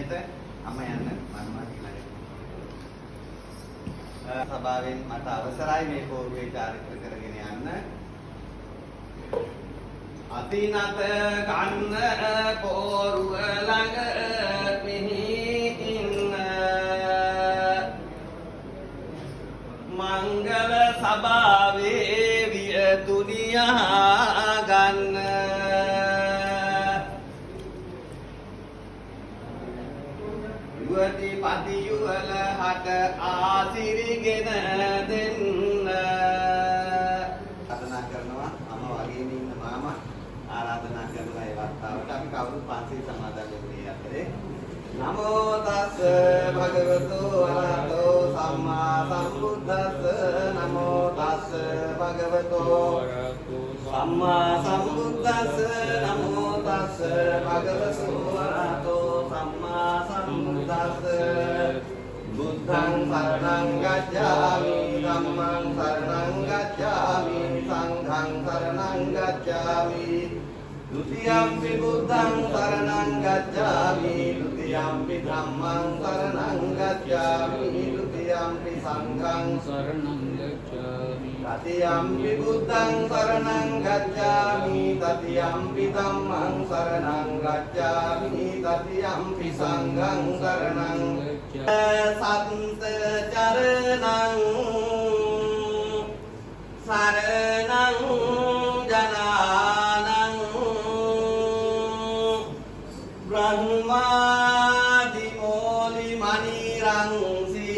ක්‍රමයට අම්ම යන්න මම කියලා. සභාවෙන් මට අවසරයි මේ පොරුවේ චාරිත්‍ර කරගෙන යන්න. අතිනත කන්න පොරුව ළඟ පිහින්න මංගල සභාවේ වියතුනියා ගන්න යුවති පති යුවල හට ආසිරිගෙන දෙන්න ආරාධනා කරනවා මම වගේම ඉන්න මාමා ආරාධනා කරනවා ඒ වතාවට අපි කවුරුත් පන්සිල් සමාදන් වෙන්නේ අතරේ නමෝ තස් භගවතු වරහතෝ සම්මා සම්බුද්දස්ස නමෝ තස් භගවතු සම්මා සම්බුද්දස්ස නමෝ තස් භගවතු වරහතෝ සම්මා සම්බුද්දස්ස බුද්ධං සරණං ගච්ඡාමි ධම්මං සරණං ගච්ඡාමි සංඝං සරණං ගච්ඡාමි ဒုတိယံ පි බුද්ධං සරණං ගච්ඡාමි ဒုတိယံ පි ධම්මං සරණං ගච්ඡාමි ဒုတိယံ පි සංඝං සරණං ගච්ඡාමි တတိယံ පි බුද්ධං සරණං ගච්ඡාමි တတိယံ පි ධම්මං සරණං ගච්ඡාමි တတိယံ පි සංඝං සරණං ගච්ඡාමි සත්ත චරණං සරණං ජනානං ब्रह्मादि मोलि मणिरंसी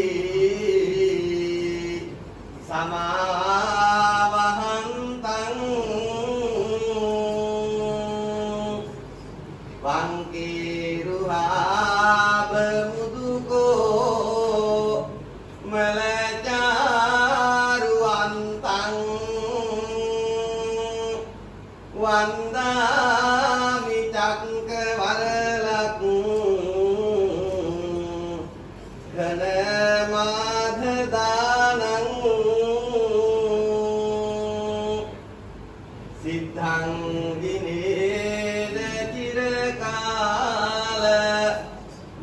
समावहन्तं वंकीरुहाब मुदुको मलचारुवन्तं वन्दामि चक्रवरलकु घनमाधदानं सिद्धं विनेद चिरकाल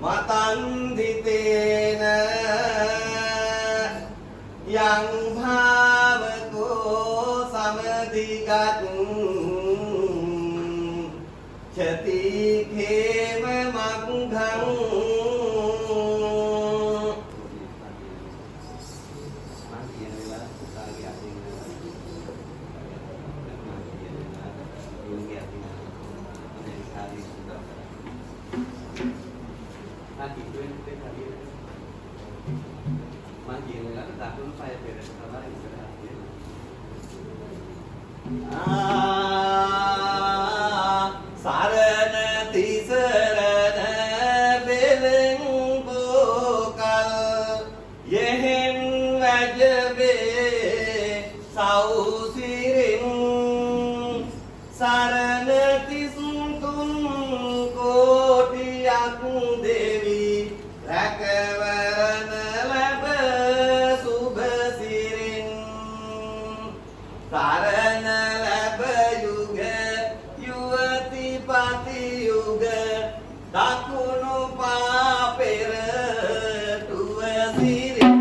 मतन्दितेन यं भावको समधिगतं चति खेम मघं සරණ තිසරණ බෙලෙන් බෝකල් යෙහෙන් වැජබේ සෞසිරින් සරණ තිසුතුන් කෝටියක් දෙවි රැකවරණ ලැබ සුභ සිරින් සරණ ලැබ යුග යුවති පති යුග දකුණු පා පෙර තුව සිරින්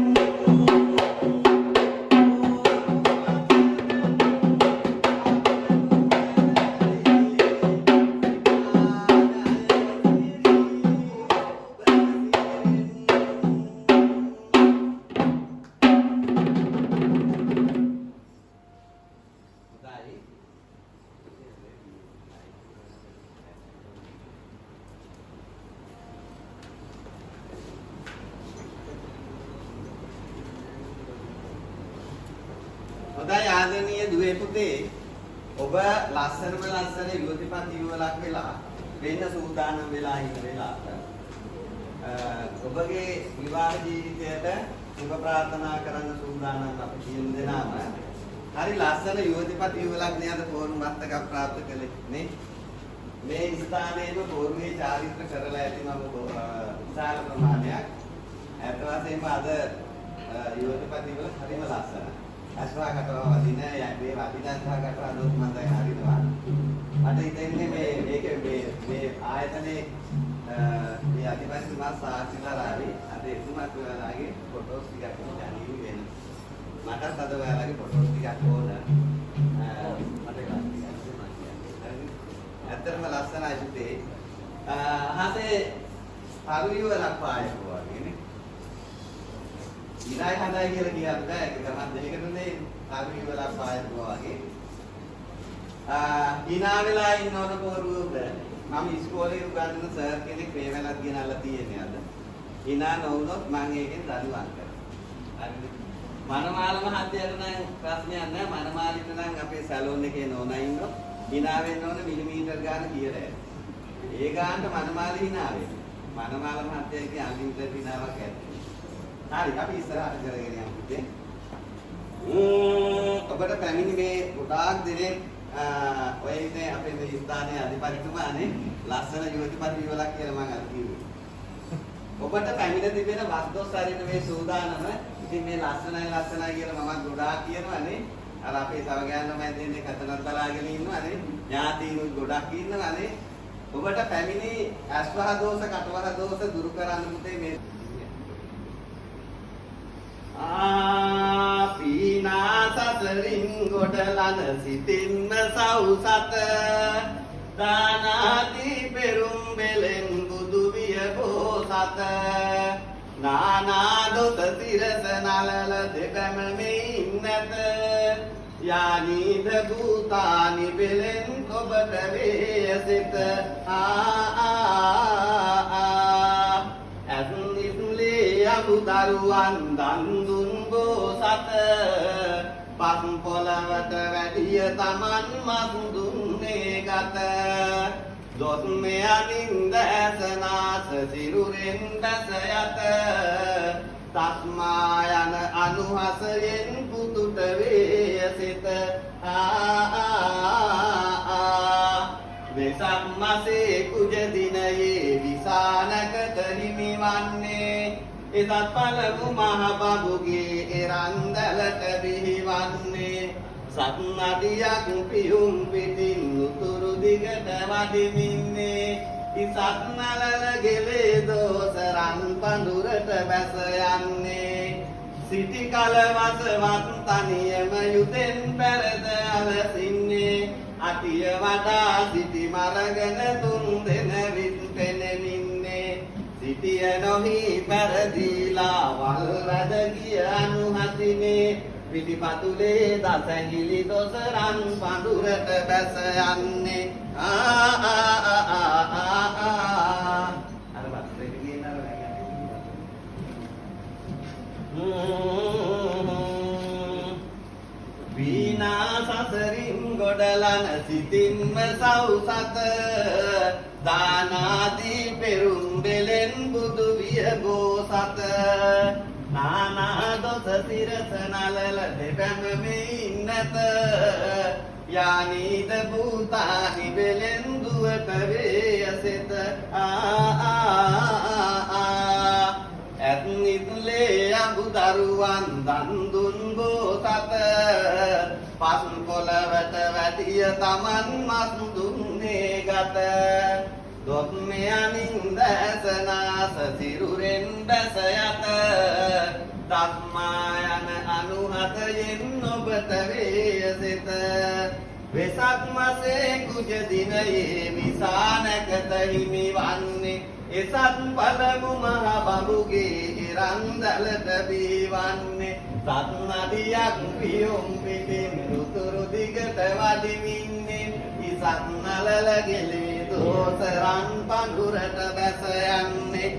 හොඳයි ආදරණීය දුවේ පුතේ ඔබ ලස්සනම ලස්සන යුවතිපති යුවලක් වෙලා වෙන්න සූදානම් වෙලා ඉන්න වෙලාවට ඔබගේ විවාහ ජීවිතයට සුබ ප්‍රාර්ථනා කරන්න සූදානම් අපි සියලු දෙනාම හරි ලස්සන යුවතිපති යුවලක් නේද පොරු මත්තක ප්‍රාප්ත කළේ නේ මේ ස්ථානයේම පොරුවේ චාරිත්‍ර කරලා ඇති මම විශාල ප්‍රමාණයක් ඇත්ත වශයෙන්ම අද යුවතිපති වල හරිම ලස්සනයි අස්වා කටව වදින මේ වදිනන්තා කටව අදොත් මන්දයි හරිනවා මට හිතෙන්නේ මේ ආයතනයේ මේ අධිපතිතුමා සාක්ෂිලාරාවේ අද එතුමාත් ඔයාලගේ ෆොටෝස් ටිකක් ගන්න වෙනවා. මටත් අද ඔයාලගේ ෆොටෝස් ටිකක් ඕන. ඇත්තටම ලස්සනයි පුතේ. හසේ පරිවිවරක් පායක වගේනේ. ඉරයි හඳයි කියලා කියන්න බෑ. ඒක ගමන් දෙකකටනේ පරිවිවරක් පායක වගේ. hina වෙලා ඉන්නවන පොරුවද මම ඉස්කෝලේ උගන්වන සර් කෙනෙක් මේ වෙලාවත් ගෙනල්ලා තියෙන්නේ අද. hina නොවුනොත් මම ඒකෙන් දඬුවම් කරනවා. හරිද? මනමාල මහත්තයාට නම් ප්‍රශ්නයක් නැහැ. මනමාලිට නම් අපේ සැලෝන් එකේ නෝනා ඉන්නවා. hina වෙන්න ඕන මිලිමීටර් ගාන කියලා. ඒ ගානට මනමාලි hina වෙන්නේ. මනමාල මහත්තයාගේ අන්ලිමිටඩ් hinaවක් ඇත්තේ. හරි අපි ඉස්සරහට කරගෙන යමු පුතේ. ඔබට පැමිණි මේ ගොඩාක් දිනේ ඔය ඉන්නේ අපේ මේ ස්ථානයේ අධිපතිතුමානේ ලස්සන යුවතිපති විවලක් කියලා මම අර කිව්වේ. ඔබට පැමිණ තිබෙන වස්දොස් හරින මේ සූදානම ඉතින් මේ ලස්සනයි කියලා මම ගොඩාක් කියනවානේ. අර අපේ සවගයන් ළමයි දෙන්නේ කතනත් බලාගෙන ඉන්නවානේ. ඥාතීනුත් ගොඩක් ඉන්නවානේ. ඔබට පැමිණි අස්වහ දෝෂ කටවහ දෝෂ දුරු කරන්න පුතේ මේ පීනා සසරින් ගොඩලන සිතින්ම සව්සත දානාදී පෙරුම් බෙලෙන් බුදු විය බෝසත නානා දොත තිරස නලල දෙකම මෙයින් නැත යානීද භූතානි බෙලෙන් ඔබට වේසිත අමුදරුවන් දන් දුන් බෝසත පස් පොළවට වැඩිය තමන් මස් දුන්නේ ගත දොස් මෙයනින්ද ඇසනාස සිරුරෙන් බැස යත තස්මා යන අනුහසයෙන් පුතුට වේසිත වෙසක් මසේ කුජ දිනයේ විසානකට හිමිවන්නේ එසත් පළමු මහ බඹුගේ එරන්දලට බිහිවන්නේ සත් නදියක් පියුම් පිටින් උතුරු දිගට වඩිමින්නේ ඉසත් නලල ගෙලේ දෝසරන් පඳුරට බැස යන්නේ සිටි කල වසවත් තනියම යුතෙන් පෙරද අලසින්නේ අතිය වඩා සිටි මරගෙන තුන් දෙන විත් පෙනෙමින්නේ සිටිය නොහි පෙරදීලා වල් වැඩ ගිය අනුහසිනේ පිටිපතුලේ දසහිලි දොසරන් පඳුරට බැස යන්නේ අර වස්ත්‍රේ ගේනර වීණා සසරින් ගොඩලන සිතින්ම සව්සත දානාදී පෙරුම් බෙලෙන් බුදු විය බෝසත නානා දොස සිරස නලල දෙබැම මෙයින් නැත යානීද භූතානි බෙලෙන් දුවට වේයසෙත ඇත්නිතුලේ අමුදරුවන් දන් දුන් බෝසත පස් පොළවට වැඩිය තමන් මස් දුන්නේ ගත දොත් මෙයනින්ද ඇසනාස සිරුරෙන් බැස යත තස්මා යන අනුහතයෙන් ඔබට වේයසිත වෙසක් මසේ කුජ දිනයේ විසානකට හිමිවන්නේ එසත් පළමු මහ බඹුගේ එරන්දලට බිහිවන්නේ සත් නදියක් පියුම් පිටින් උතුරු දිගට වඩිමින්නේ ඉසත් නලල ගෙලේ දෝසරන් පඳුරට බැස යන්නේ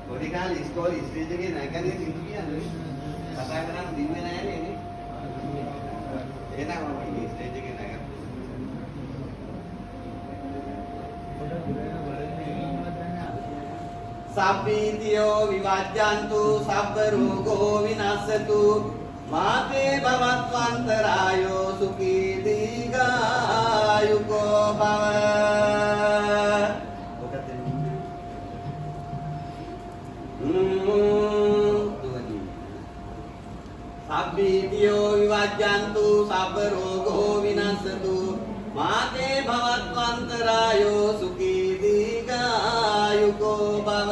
පොඩි කාලේ ඉස්කෝලේ ස්ටේජ් එකේ නැගන්නේ සින්දු කියන්නේ කතා කරන් දින්නේ නැහැ නේ එහෙනම් මම ස්ටේජ් එකේ නැග සබ්බීතියෝ විවජ්ජන්තු සබ්බ රෝගෝ විනස්සතු මාතේ භවත්වන්තරායෝ සුඛී දීඝායුකෝ භව සබ්බීතියෝ විවජ්ජන්තු සබ්බ රෝගෝ විනස්සතු මාතේ භවත්වා රායෝ සුඛී දීඝායුකෝ භව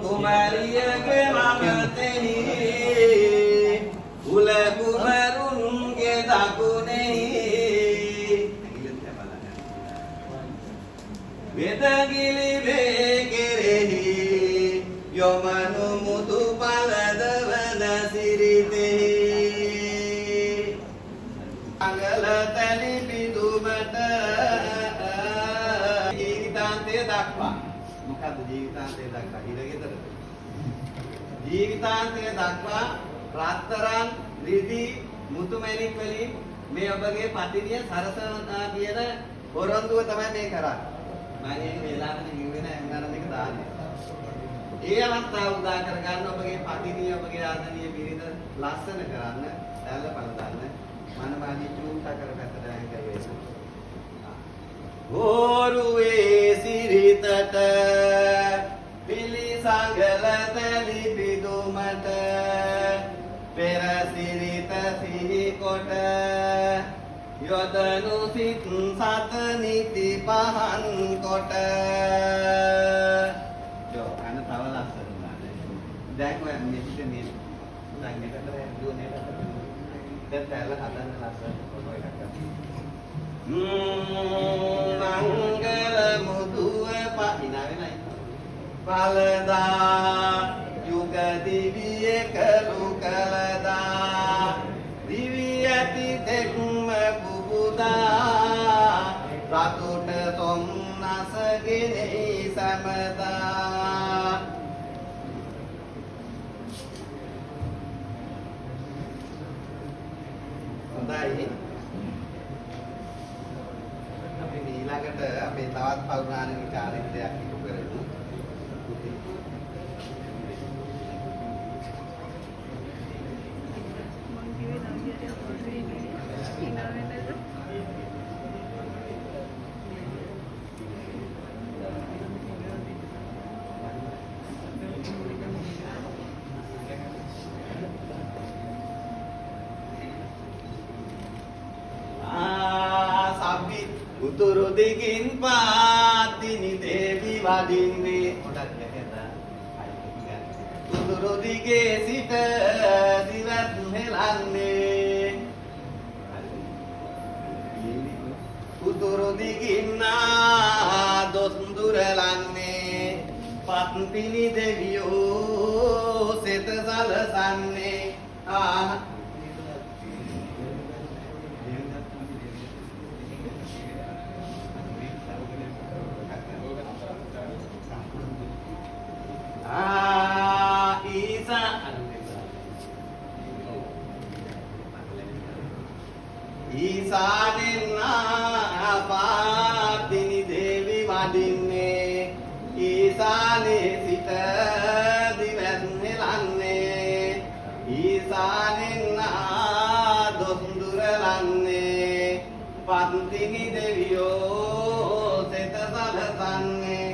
කුමාරියගේ මමතෙහි උල කුමරුන්ගේ දකුණෙහි වෙදගිලි වේ කෙරෙහි යොමනු මුතු පලදවන සිරිතෙහි අඟල තැලි පිදුමට ජීවිතාන්තය දක්වා මොකද්ද ජීවිතාන්තය දක්වා ඉරගෙදරද ජීවිතාන්තය දක්වා රත්තරන් රිදී මුතුමැණික් වලින් මේ ඔබගේ පතිනිය සරසවනා කියන පොරොන්දුව තමයි මේ කරන්නේ මම මේ වෙලාවට කිව්වේ නෑ මම මේක දාන්නේ ඒ අවස්ථාව උදා කර ගන්න ඔබගේ පතිනිය ඔබගේ ආදරණීය බිරිඳ ලස්සන කරන්න ඇල්ල පළඳන්න මනමාදී චූටා කරගත්ත දැන් කරේ ගෝරුවේ සිරිතට පිලිසඟල තැලි පිදුමට පෙර සිරිත සිහි කොට යොදනු සිත් සත නිති පහන් කොට අන තව ලස්සන දැන් ඔය මෙච්චර මේ දැන් මේකට දුවන්නේ දැන් තැල්ල හදන්න ලස්සන ෆොටෝ එකක් මංගල මුදුව පහිනාවේ නයි පලදා යුග දිවිය කලු කලදා දිවි ඇති තෙක්ම පුබුදා රතුට සොම්නසගෙනෙහි සමදා හොඳයි අපි ඊළඟට අපේ තවත් පෞරාණික චාරිත්‍රයක් ඉටු කරමු. උතුරු දිගින් පාතිනි දේවි වඩින්නේ උතුරු දිගේ සිට දිවත් හෙලන්නේ උතුරු දිගින් දොස් දුරලන්නේ පත්තිනි දෙවියෝ සෙත සලසන්නේ ईसानिन पातिनि देवी वडिन्ने ईसाने सिट दिवस හෙලන්නේ ईसानिन දොස්දුරලන්නේ පත්තිනි දෙවියෝ සෙත සලසන්නේ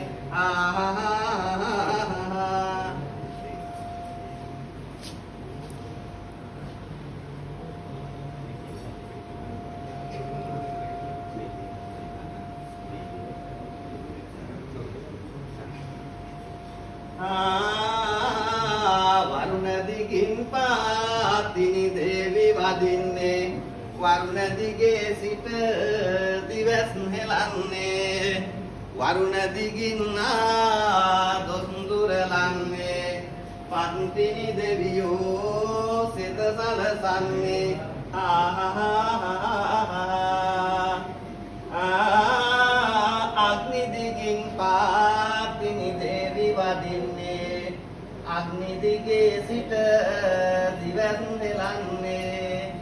වරුණ දිගින් පාතිනි දේවි වදින්නේ වරුණ දිගේ සිට දිවස් හෙලන්නේ වරුණ දිගින් දොස්දුරලන්නේ පත්තිනි දෙවියෝ සෙත සලසන්නේ අග්නි දිගින් පාතිනි දේවි වදින්නේ අග්නි දිගේ සිට දිවස් හෙලන්නේ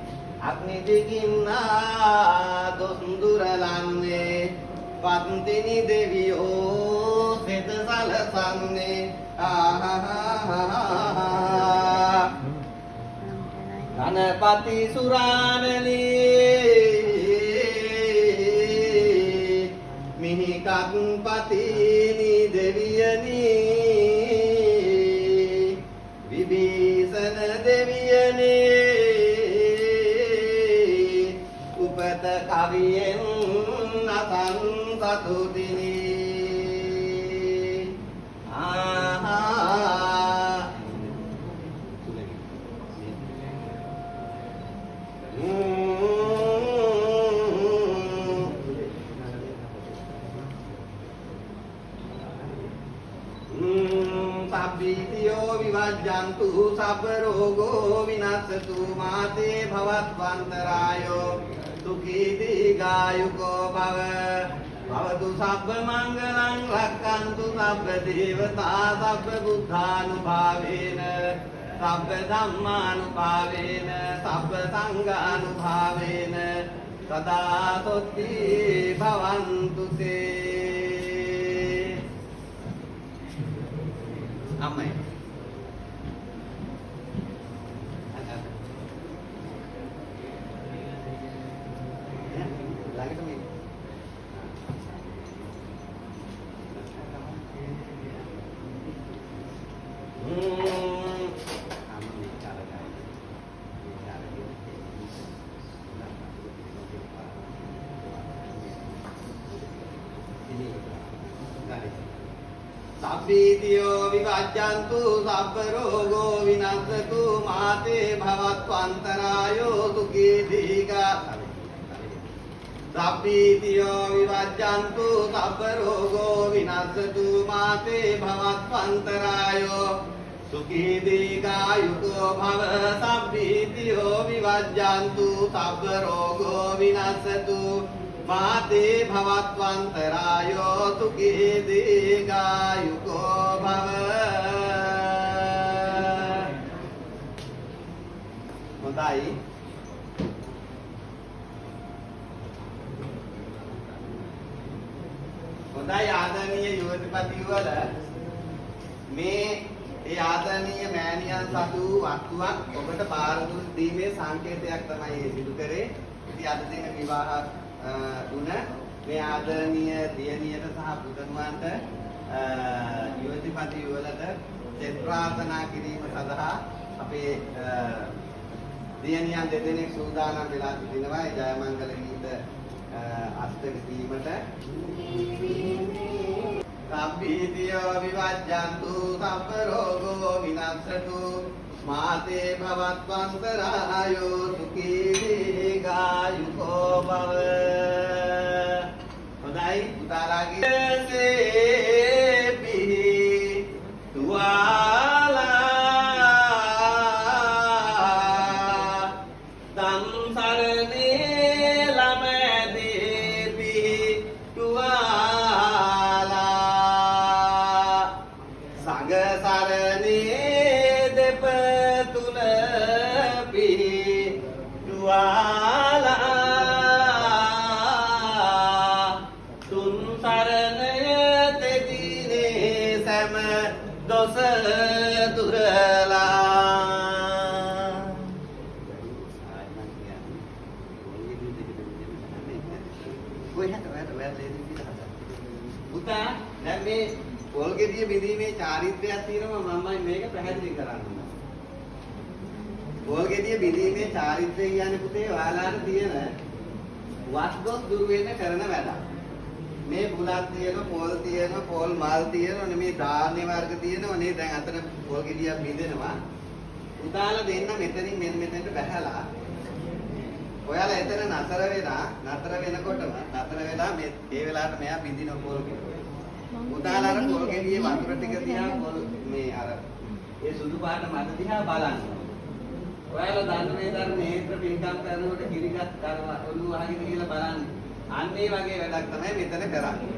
අග්නි දිගින් දොස්දුරලන්නේ පත්තිනි දෙවියෝ සෙත සලසන්නේ ගණපති සුරානලී මිහිකක් පතිනි දෙවියනි විභීෂණ දෙවියනි කවියෙන් නතන් සතුටිනි සබ්බීතියෝ විවජ්ජන්තු සබ්බ රෝගෝ විනස්සතු මාතේ භවත්වන්තරායෝ සුඛී දීඝායුකෝ භව භවතු සබ්බ මංගලං රක්ඛන්තු සබ්බ දේවතා සබ්බ බුද්ධානුභාවේන සබ්බ ධම්මානුභාවේන සබ්බ සංඝානුභාවේන සදා සොත්ති භවන්තු තේ අම්මයි ළඟට මේ සබ්බීතියෝ විවජ්ජන්තු සබ්බ රෝගෝ විනස්සතු මාතේ භවත්වන්තරායෝ සුඛී දීඝා සබ්බීතියෝ විවජ්ජන්තු සබ්බ රෝගෝ විනස්සතු මාතේ භවත්වන්තරායෝ සුඛී දීඝායුකෝ භව සබ්බීතියෝ විවජ්ජන්තු සබ්බ රෝගෝ විනස්සතු මාතේ භවත්වන්තරායෝ සුඛී දීඝායුකෝ භව හොඳයි හොඳයි ආදරණීය යුවතිපතිවල මේ ඒ ආදරණීය මෑණියන් සතු වස්තුවක් ඔබට බාර දීමේ සංකේතයක් තමයි මේ සිදු කරේ. ඉතින් අද දින විවාහ දුන මේ ආදරණීය දියණියට සහ පුතණුවන්ට යුවතිපති වලට සෙත් ප්‍රාර්ථනා කිරීම සඳහා අපේ දියණියන් දෙදෙනෙක් සූදානම් වෙලා සිටිනවා. ඒ ජයමංගල ගීත අස්තක දීමට සබ්බීතියෝ විවජ්ජන්තු සබ්බ රෝගෝ විනස්සතු මාතේ භවත්වන්තරායෝ සුඛී දීඝායුකෝ භව හොඳයි පුතාලාගේ සේපි තුවාලා සංසරණේ ළමදීපි තුවාලා සංගසරණේ දෙපතුල පි තුවාලා තුන් සරණය තෙදිනේ සෑම දොස දුරලා පුතා දැන් මේ පොල් ගෙඩිය බෙදීමේ චාරිත්‍රයක් තියෙනවා මම මේක පැහැදිලි කරන්න ඕන. පොල් ගෙඩිය බෙදීමේ චාරිත්‍රය කියන්නේ පුතේ ඔයාලාට තියෙන වස්දොස් දුර වෙන කරන වැඩක්. මේ බුලත් තියෙන පොල් මල් තියෙන මේ ධාන්‍ය වර්ග තියෙනවනේ දැන් අතර පොල් ගෙඩියක් බෙදෙනවා. උදාලා දෙන්න මෙතනින් මෙතෙන්ට බැහැලා ඔයාලා එතන නතර වෙනකොටම නතර වෙලා මේ ඒ වෙලාවට මෙයා බින්දින පොල් ගෙඩිය. උදාලාට පොල් ගෙඩියේ වතුර ටික දිහා පොල් මේ අර ඒ සුදු පාට මත දිහා බලන්න. ඔයාලා දන්නේ නේත්‍ර පින්කම් කරනකොට කිරිගත් කරලා ඔළුව වහගෙන කියලා බලන්නේ. අන්න ඒ වගේ වැඩක් තමයි මෙතන කරන්නේ.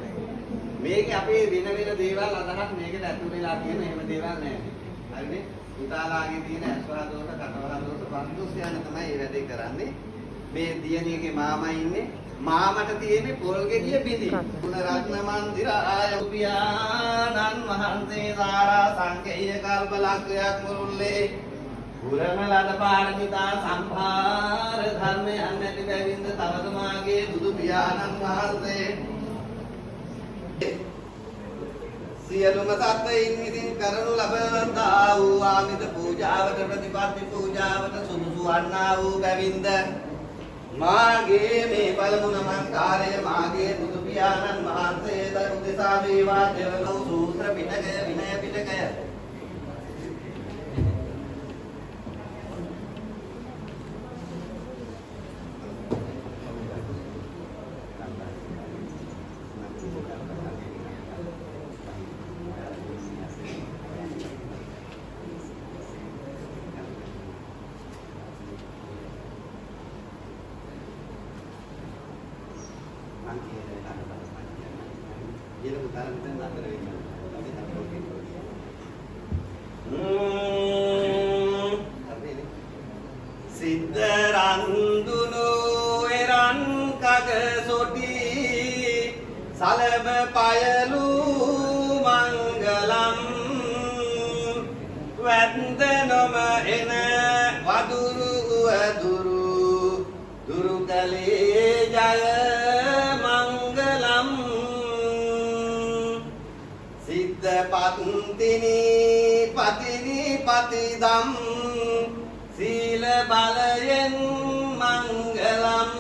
මේකේ අපේ වෙන දේවල් අදහස් මේකට ඇතුල් වෙලා තියෙන එහෙම දේවල් නැහැ. හරිනේ? උදාලාගේ තියෙන අස්වහ දෝෂ, කටවහ දෝෂ, පන්දුස් යන තමයි මේ වැඩේ කරන්නේ. මේ දියණියගේ මාමා ඉන්නේ. මාමට තියෙන්නේ පොල් ගෙඩිය බිඳි. ගුණ රත්න මන්දිරාය උපියානන් වහන්සේ සාරා සංකේය කල්පලක්ෂයක් මුරුල්ලේ පුරමලද පාරමිතා සම්භාර ධර්මයන් නැති බැවින්ද තවද මාගේ බුදු පියාණන් වහන්සේ සියලුම සත්ත්වයින් විසින් කරනු ලබනා වූ ආමිත පූජාවට ප්‍රතිපත්ති පූජාවට සුදුසු වන්නා වූ බැවින්ද මාගේ මේ පළමු නමස්කාරය මාගේ බුදු පියාණන් වහන්සේට උදෙසා වේවා දෙවලෝ සූත්‍ර පිටකය විනය පිටකය සිද්ධරන්දුනු එරන් කග සොටි සලබ පයලු මංගලම් වැද්ද නොම එන වදුරු වදුරු දුරු කලේ ජය මංගලම් සිද්ධ පත්තිනි පතිනි පතිදම් සීල බලයෙන් මංගලම්